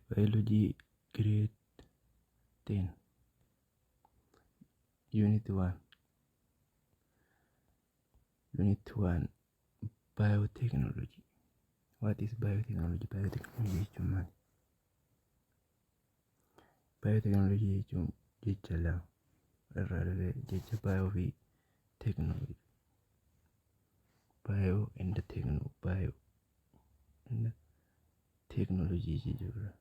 Biology grade 10 Unit 1 Biotechnology. What is biotechnology? Biotechnology jechuun maali? Biotechnology jechuun jecha lama irraa dhufee jecha bio fi technology. Bio and techno. Bio and technology jechuudha.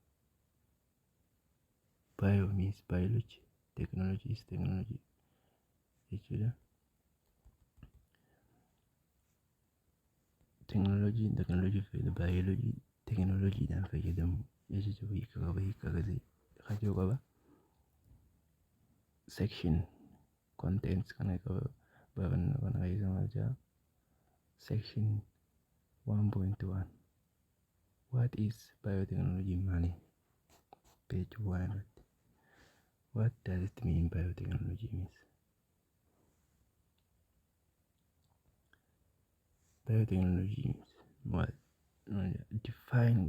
Bio means biology, technology is technology jechuudha. Technology fayyada, biology technologyidhaan fayyadamu jechuudha. Hiika qaba. Section contents kana qaba. Baafannoo kana keessaa jira. Section 1.1 What is biotechnology? Maali? Page 1. What does it mean? Biotechnology means what? Define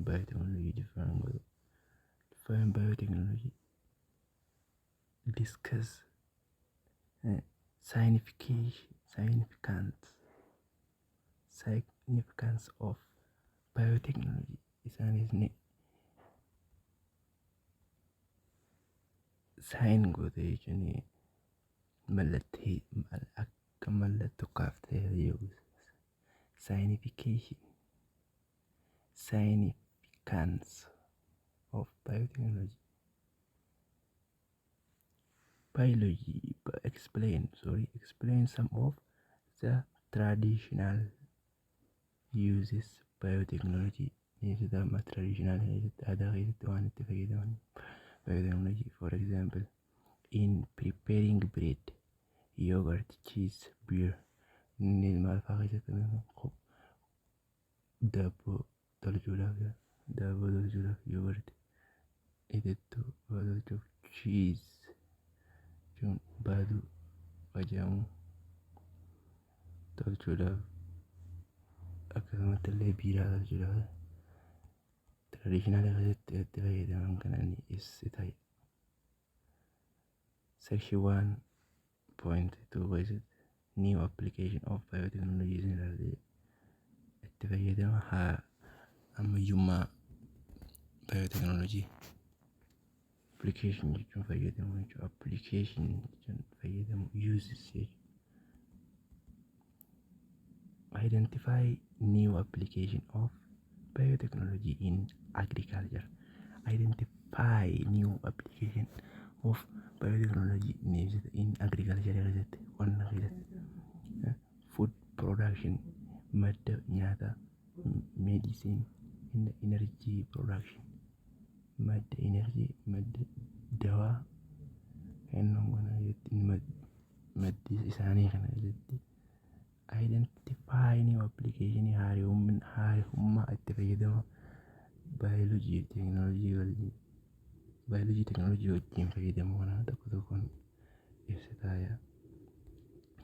biotechnology. Define biotechnology. Discuss significance of biotechnology. Sign godhe jechuun akka mallattoo kaaftee yoo significance of biotechnology. Explain some of the traditional uses biotechnology. Biotechnology, for example, in preparing bread, yogurt, cheese, beer, dabo tolchuudhaaf yogurt, cheese jechuun baaduu facaafamuu tolchuudhaaf, akkasumatti illee biiraa tolchuudhaaf traditional keessatti itti fayyadaman kanaan ibsita. Section 1.2 New application of biotechnology itti fayyadama ammayyummaa biotechnology. Application jechuun fayyadamu jechuudha. Application jechuun fayyadamu, uses jechuudha. Identify new application of biotechnology in agriculture. Identify new application of biotechnology in agriculture. Food production, madda nyata, medicine, energy production, madda energy, madda dawaa kennuun maddi isaanii kana irratti identify new application haarommaa itti fayyadama biology technology wajjin fayyadamu kana tokko tokkoon ibsitaaya.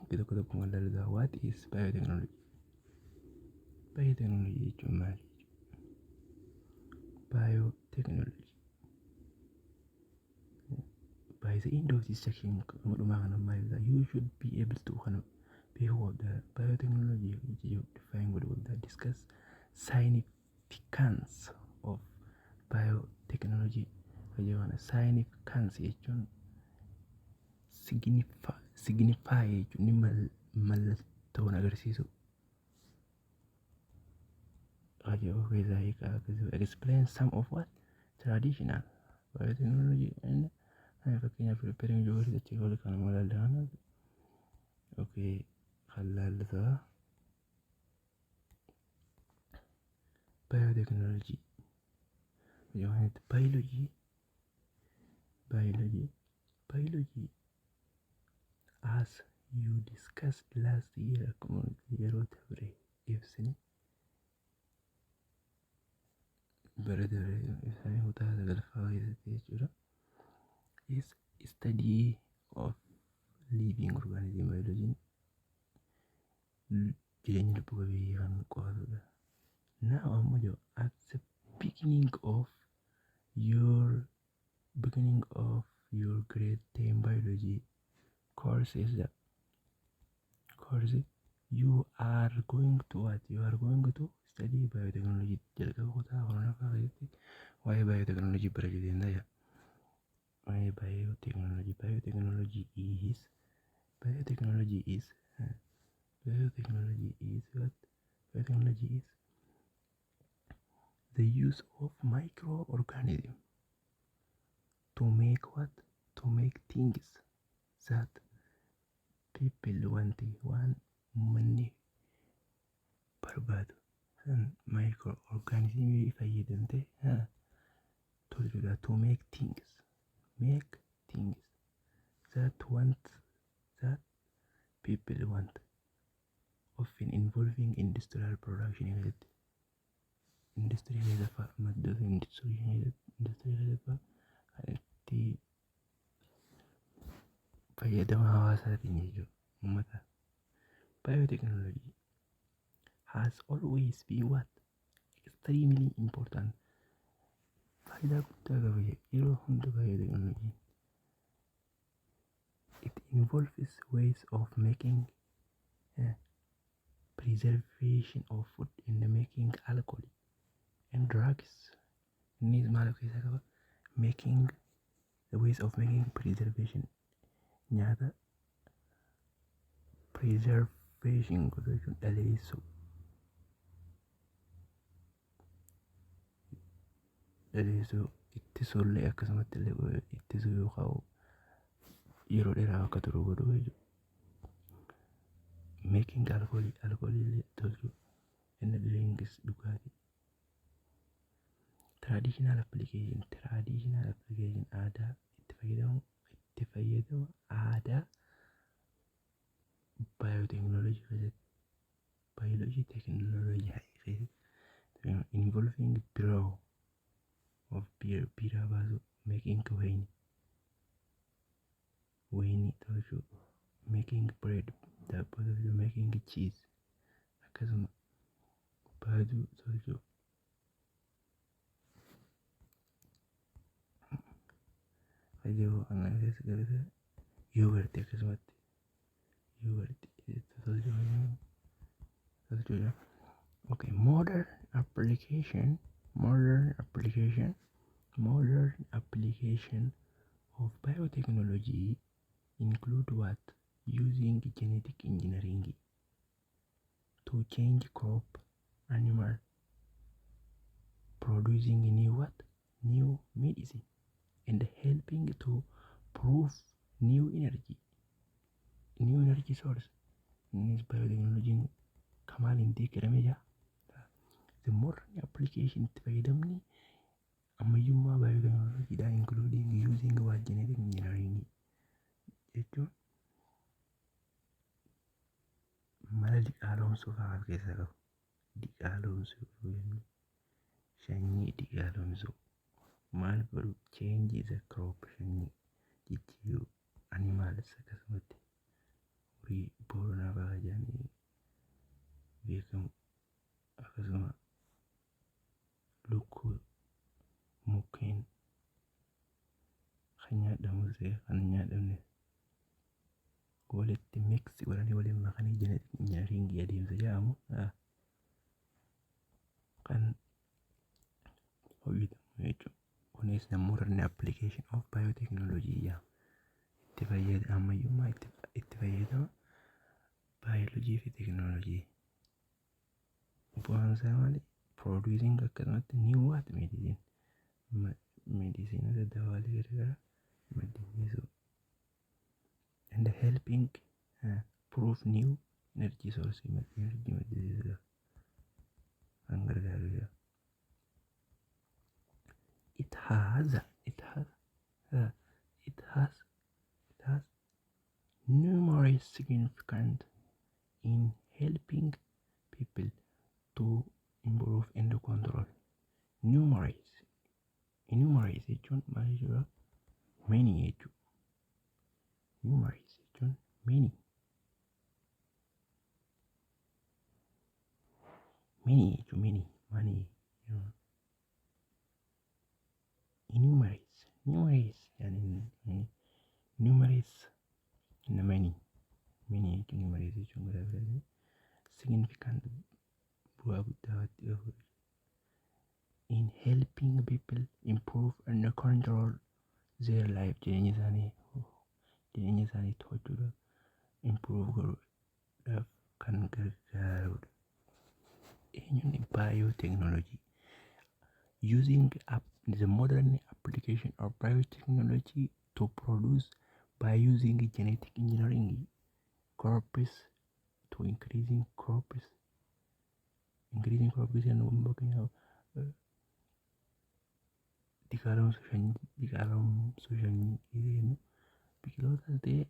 Tokko tokkoon ilaalaa. What is biotechnology? Biotechnology jechuun maali? Biotechnology. By the end of this section, you should be able to behold the biotechnology you define with that discuss significance of biotechnology. Significance jechuun signify jechuun mallattoo agarsiisu. Explain some of what traditional biotechnology and fakkeenyaaf preparing yogurt jechuun kan malallaa. Okay, halaalaa biotechnology. Biology as you discussed last year yeroo dabre ibsine is study of living organism. Biology jireenya lubbu qabeeyyii kan qo'atudha. Now at the beginning of your beginning of your grade 10 biology course is the course you are going to what? You are going to study biotechnology. Why biotechnology? Why biotechnology? Biotechnology is biotechnology is what? Biotechnology is the use of microorganisms to make what? To make things that people want money barbaadu. Microorganisms fayyadamte to make things that people want, often involving industrial production. Industrial fayyadama hawaasaatiin jechuudha. Biotechnology has always been what? Extremely important. Faayidaa guddaa qaba yeroo hunda biotechnology. It involves ways of making preservation of food and making alcohol and drugs. Making the ways of making preservation. Nyaata preservation godhachuun dhaleessuu ittisuullee akkasumatti illee ittisuu yookaan yeroo dheeraa akka turu godhuu jechuudha. Making alcoholii tolchuu inni drinks dhugaatii. Traditional application aadaa itti fayyadamu aadaa biotechnology involving biiraa baasuu, making wayinii tolchuu, making bread daabboo tolchuu, making cheese akkasuma baaduu tolchuu. Yogurtii akkasumatti tolchuudha. Okay, modern application of biotechnology include what? Using genetic engineering to change crop, animal, producing new medicine, and helping to prove new energy source. This biotechnology kamal inti kirameja. The modern application itti fayyadamni ammayyummaa biotechnology including using what? Genetic engineering jechuun mala diqaalomsuu fa'aa keessa qabu. Sanyii diqaalomsuu maal godhu? Change the crop, sanyii jijjiiruu, animals akkasumatti horii booranaa fa'aa jedhanii beekamu. Akkasuma lukkuu, mukkeen kan nyaatamus kan hin nyaadhamne walitti mix godhanii waliin makanii genetic engineering adeemsa jedhamu kan hojjetamu jechuudha. Kunis the modern application of biotechnology itti fayyadama ammayyummaa itti fayyadama biolojii fi technology. Bu'aan isaa maali? Producing akkasumatti new what? Medicine dawaalee garagaraa maddisiisuu and helping prove new energy source energy maddisiisuudhaaf kan gargaarudha. It has numerous significant in helping people to improve and control. Numerous jechuun maal jechuudha? Many jechuudha. Numerous jechuun many jechuun numerous yani numerous many numerous jechuun gara significant bu'aa guddaa in helping people improve and control their life jireenya isaanii to'achuudhaaf improve godhuudhaaf kan gargaarudha. Eenyuun biotechnology using the modern application of biotechnology to produce by using genetic engineering crops to increasing crops and diqaalomsuu shanyii biqilootas ta'e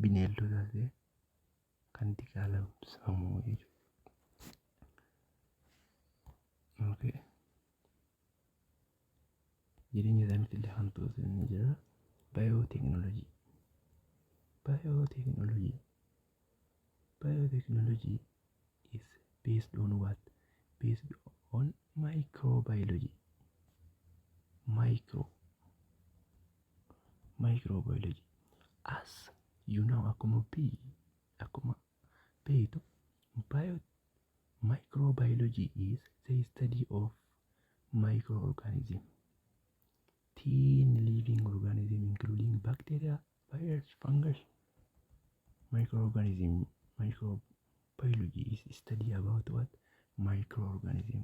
bineeldotas ta'e kan diqaalomsamu jechuudha. Okay. Jireenya isaaniitti illee kan to'atan jira. Biotechnology is based on what? Based on microbiology. Microbiology. As you know, akkuma beektu microbiology is the study of microorganism, tiny living organism including bacteria, virus, fungus. Microbiology is study about what? Microorganism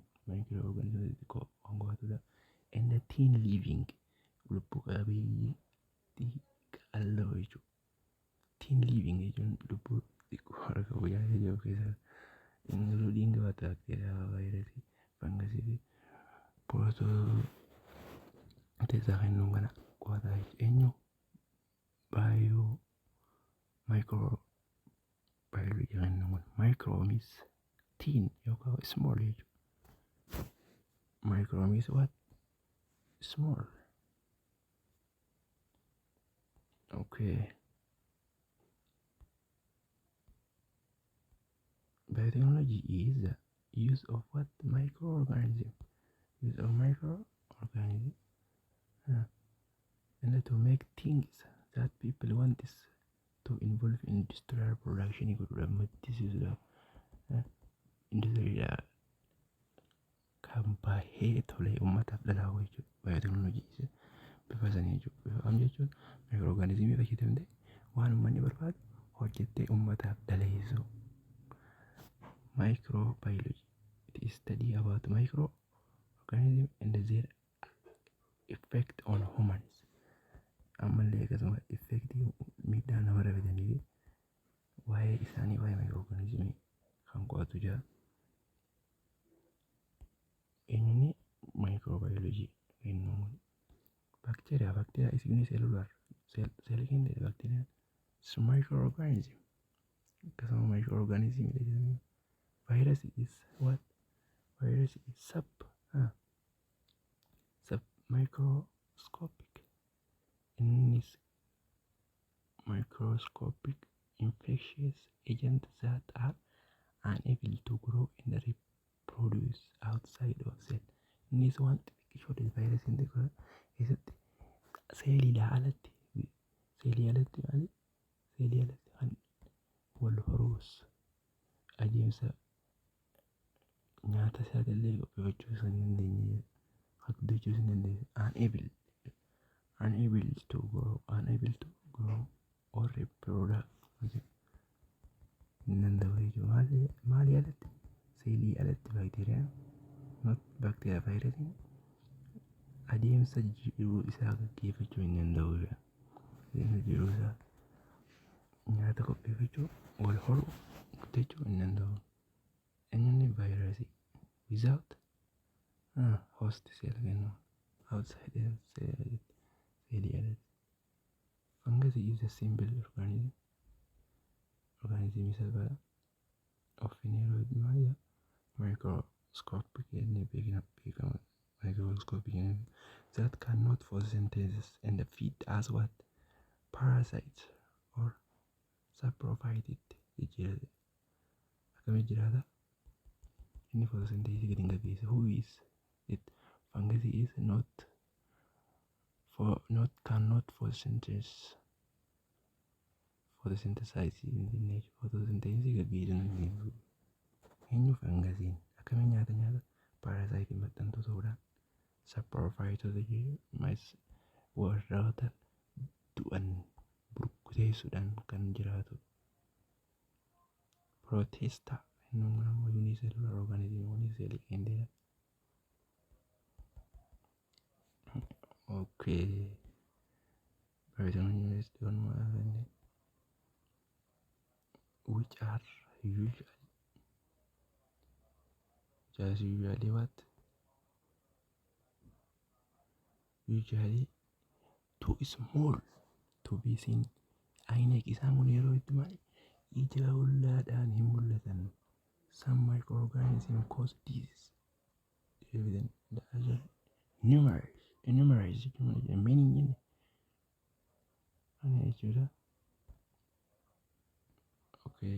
and the thin living lubbu qabeeyyii xiqqaallee jechuudha. Thin living jechuun lubbu xiqqoo harka guyyaa jiru keessa including bacteria, virus, fungus fi protozoa kennuun kana qo'ataa jechuudha. Eenyu microbiology kennuun micro means thin yookaan small jechuudha. Micro means what? Small. Okay. Biotechnology is the use of what? Microorganism. And to make things that people want is to involve in industrial production. Industry kan baay'ee tolee uummataaf dhalaa jechuudha. Biotechnology bifa sanii jechuudha. Jechuun microorganismii fayyadamtee waan uummanni barbaadu hojjettee uummataaf dhaleessu. Microbiology, it is study about microorganism and their effect on humans. Ammallee akkasuma effect miidhaa namarra fidanii fi waa'ee isaanii waa'ee microorganismii kan qo'atu jira. Eenyuun microbiology kennuun bacteria is unicellular cell bacteria is microorganism. Akkasuma microorganism virus is what? Virus is sub microscopic. Innis microscopic infectious agents that are unable to grow and reproduce outside of cell. Innis wanti xiqqishoodha virus inni keessatti seelii alatti kan wal horuus adeemsa nyaata sagalee qopheeffachuu hin dandeenye hagdachuu hin dandeenye unable to grow or reproduce hin danda'u jechuudha. Maalii alatti? Seelii alatti bacteria not bacteria virusiin adeemsa jiruu isaa gaggeeffachuu hin danda'u. Adeemsa jiruu isaa nyaata qopheeffachuu wal horuu guddachuu hin danda'u. Eenyuun virus without host cell kennu outside cell alatti. Fungus is a simple organism salphaadha. Often microscopic that cannot photosynthesis and feed as what? Parasites or saprophytic. Akkamii jiraata? Inni photosynthesis gadi hin gaggeessu. Who is it? Fungus is cannot photosynthesize in the nature. Photosynthesis gaggeessuu eenyu fangasiin akkamiin nyaata parasite maxxantoota saprofaayitoota warroota du'an burkuteessuudhaan kan jiraatu protista unicellular organism unicellular ended. Okay, biotechnology which are usually what? Usually too small to be seen. Ayna isaan kun yeroo itti ija hollaadhaan hin mul'atan. Some microorganisms cause disease. Numerous many jechuudha. Okay,